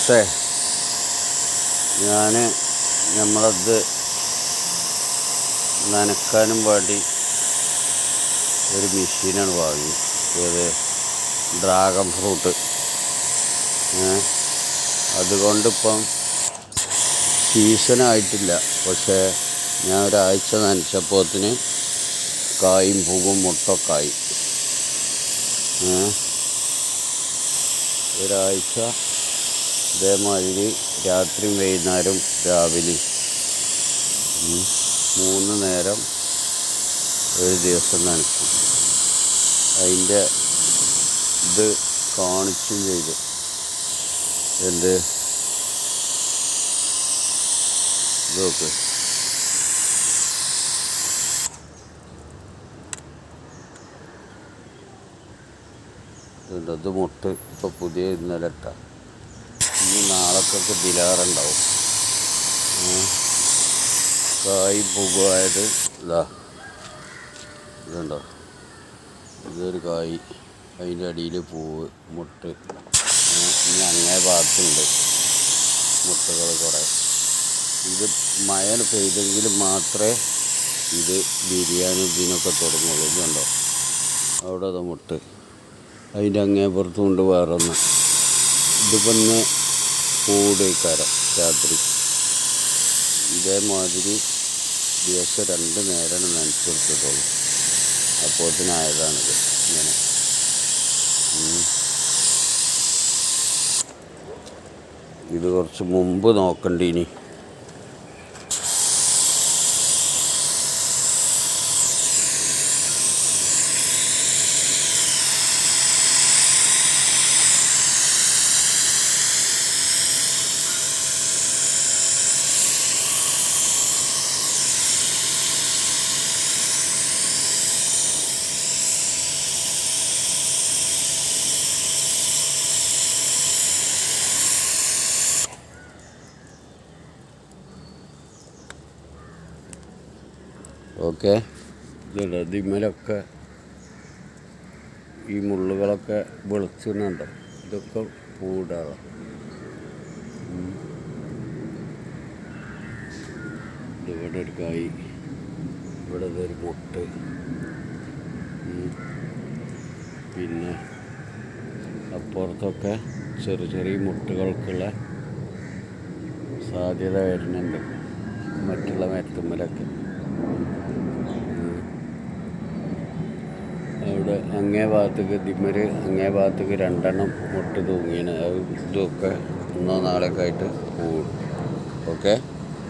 സുഹൃത്തെ, ഞാൻ നമ്മളത് നനയ്ക്കാനും വേണ്ടി ഒരു മെഷീനാണ് വാങ്ങി. ഏത് ഡ്രാഗൺ ഫ്രൂട്ട്. അതുകൊണ്ടിപ്പം സീസണായിട്ടില്ല. പക്ഷേ ഞാൻ ഒരാഴ്ച നനച്ചപ്പോത്തിന് കായും പൂവും മുട്ടൊക്കായി. ഒരാഴ്ച ഇതേമാതിരി രാത്രിയും വൈകുന്നേരം രാവിലെ 3 നേരം ഒരു ദിവസം നനയ്ക്കും. അതിൻ്റെ ഇത് കാണിച്ചും ചെയ്തു. എന്ത് ഇതൊക്കെ ഇത് മുട്ട് ഇപ്പോൾ പുതിയ ഇന്നലെ ഇട്ട. ഇനി നാളേക്കൊക്കെ ദിലാറുണ്ടാവും. കായ് പൂവായത് ഇതുണ്ടോ, ഇതൊരു കായ്, അതിൻ്റെ അടിയിൽ പൂവ്, മുട്ട്. ഇനി അങ്ങേ ഭാഗത്തുണ്ട് മുട്ടുകൾ കുറേ. ഇത് മഴ പെയ്തെങ്കിൽ മാത്രമേ ഇത് ബിരിയാണി ഇതിനൊക്കെ തുടങ്ങുള്ളൂ. ഇതുണ്ടോ അവിടെ അത് മുട്ട്, അതിൻ്റെ അങ്ങേപ്പുറത്തും ഉണ്ട് വേറൊന്ന്. ഇതിപ്പോൾ ഇന്ന് കൂടേക്കാരം രാത്രി. ഇതേമാതിരി ദിവസം 2 നേരമാണ് നനച്ചെടുത്തിട്ടുള്ളൂ. അപ്പോഴത്തേനായതാണിത് ഇങ്ങനെ. ഇത് കുറച്ച് മുമ്പ് നോക്കണ്ടീനി. ഓക്കെ, ഇതുണ്ട്. ഇതിന്മേലൊക്കെ ഈ മുള്ളുകളൊക്കെ വെളുത്തുന്നുണ്ടോ? ഇതൊക്കെ പൂടാണ്. ഇവിടെ ഒരു കായ്, ഇവിടെ ഒരു മുട്ട്. പിന്നെ അപ്പുറത്തൊക്കെ ചെറിയ മുട്ടുകൾക്കുള്ള സാധ്യത വരുന്നുണ്ട് മറ്റുള്ള മരത്തുമ്മലൊക്കെ. അവിടെ അങ്ങേ ഭാഗത്തേക്ക് ദിമ്മര് അങ്ങേ ഭാഗത്തേക്ക് 2 എണ്ണം മുട്ട് തൂങ്ങിയാണ്. ഇതൊക്കെ 1 നാളൊക്കെ ആയിട്ട് പോകും. ഓക്കെ.